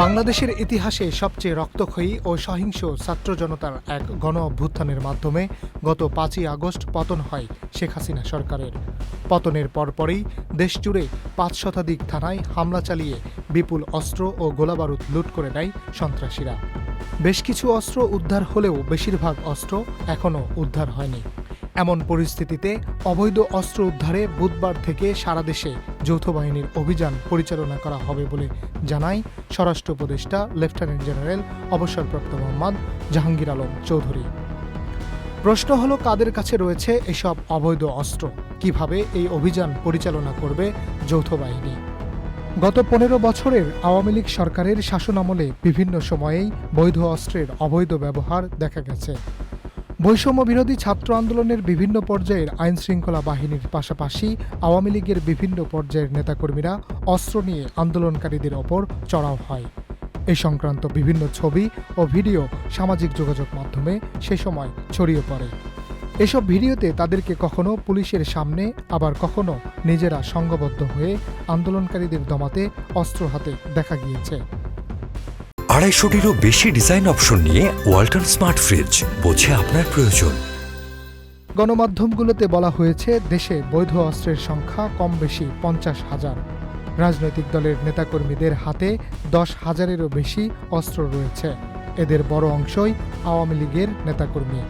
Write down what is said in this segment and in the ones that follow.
বাংলাদেশের ইতিহাসে সবচেয়ে রক্তক্ষয়ী ও সহিংস ছাত্র জনতার এক গণ অভ্যুত্থানের মাধ্যমে গত ৫ই আগস্ট পতন হয় শেখ হাসিনা সরকারের। পতনের পরপরই দেশজুড়ে ৫ শতাধিক থানায় হামলা চালিয়ে বিপুল অস্ত্র ও গোলাবারুদ লুট করে নেয় সন্ত্রাসীরা। বেশ কিছু অস্ত্র উদ্ধার হলেও বেশিরভাগ অস্ত্র এখনও উদ্ধার হয়নি। এমন পরিস্থিতিতে অবৈধ অস্ত্র উদ্ধারে বুধবার থেকে সারা দেশে যৌথ বাহিনীর অভিযান পরিচালনা করা হবে বলে জানায় স্বরাষ্ট্র উপদেষ্টা লেফটেন্যান্ট জেনারেল অবসরপ্রাপ্ত মোহাম্মদ জাহাঙ্গীর আলম চৌধুরী। প্রশ্ন হলো, কাদের কাছে রয়েছে এসব অবৈধ অস্ত্র? কিভাবে এই অভিযান পরিচালনা করবে যৌথ বাহিনী? গত ১৫ বছরের আওয়ামী লীগ সরকারের শাসনামলে বিভিন্ন সময়েই বৈধ অস্ত্রের অবৈধ ব্যবহার দেখা গেছে। বৈষম্য বিরোধী ছাত্র আন্দোলনের বিভিন্ন পর্যায়ের আইনশৃঙ্খলা বাহিনীর পাশাপাশি আওয়ামী লীগের বিভিন্ন পর্যায়ের নেতাকর্মীরা অস্ত্র নিয়ে আন্দোলনকারীদের ওপর চড়াও হয়। এ সংক্রান্ত বিভিন্ন ছবি ও ভিডিও সামাজিক যোগাযোগ মাধ্যমে সে সময় ছড়িয়ে পড়ে। এসব ভিডিওতে তাদেরকে কখনো পুলিশের সামনে, আবার কখনো নিজেরা সংঘবদ্ধ হয়ে আন্দোলনকারীদের দমাতে অস্ত্র হাতে দেখা গিয়েছে। ২৫০টিরও বেশি ডিজাইন অপশন নিয়ে ওয়ালটন স্মার্ট ফ্রিজ, বোঝে আপনার প্রয়োজন। গণমাধ্যমগুলোতে বলা হয়েছে, দেশে বৈধ অস্ত্রের সংখ্যা কম বেশি ৫০,০০০। রাজনৈতিক দলের নেতাকর্মীদের হাতে ১০,০০০-এরও বেশি অস্ত্র রয়েছে। এদের বড় অংশই আওয়ামী লীগের নেতাকর্মী।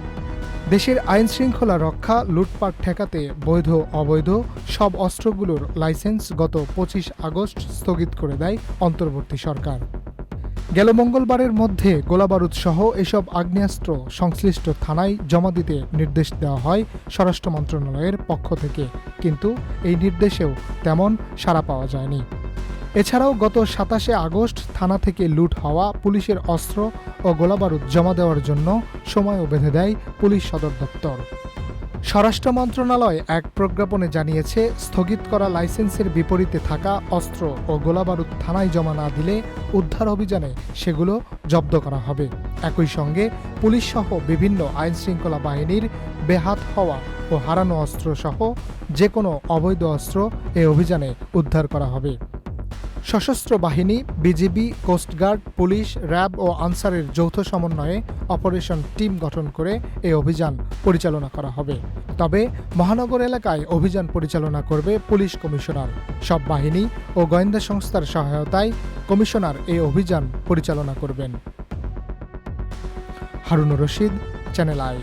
দেশের আইনশৃঙ্খলা রক্ষা, লুটপাট ঠেকাতে বৈধ অবৈধ সব অস্ত্রগুলোর লাইসেন্স গত ২৫ আগস্ট স্থগিত করে দেয় অন্তর্বর্তী সরকার। গেল মঙ্গলবারের মধ্যে গোলাবারুদ সহ এসব আগ্নেয়াস্ত্র সংশ্লিষ্ট থানায় জমা দিতে নির্দেশ দেওয়া হয় স্বরাষ্ট্র মন্ত্রণালয়ের পক্ষ থেকে, কিন্তু এই নির্দেশেও তেমন সাড়া পাওয়া যায়নি। এছাড়াও গত ২৭শে আগস্ট থানা থেকে লুট হওয়া পুলিশের অস্ত্র ও গোলাবারুদ জমা দেওয়ার জন্য সময়ও বেঁধে দেয় পুলিশ সদর দপ্তর। স্বরাষ্ট্র মন্ত্রণালয় এক প্রজ্ঞাপনে জানিয়েছে, স্থগিত করা লাইসেন্সের বিপরীতে থাকা অস্ত্র ও গোলাবারুদ থানায় জমা না দিলে উদ্ধার অভিযানে সেগুলো জব্দ করা হবে। একই সঙ্গে পুলিশসহ বিভিন্ন আইনশৃঙ্খলা বাহিনীর বেহাত হওয়া ও হারানো অস্ত্র সহ যে কোনো অবৈধ অস্ত্র এ অভিযানে উদ্ধার করা হবে। সশস্ত্র বাহিনী, বিজিবি, কোস্টগার্ড, পুলিশ, র্যাব ও আনসারের যৌথ সমন্বয়ে অপারেশন টিম গঠন করে এই অভিযান পরিচালনা করা হবে। তবে মহানগর এলাকায় অভিযান পরিচালনা করবে পুলিশ কমিশনার। সব বাহিনী ও গোয়েন্দা সংস্থার সহায়তায় কমিশনার এই অভিযান পরিচালনা করবেন। Harunur Rashid, channel I.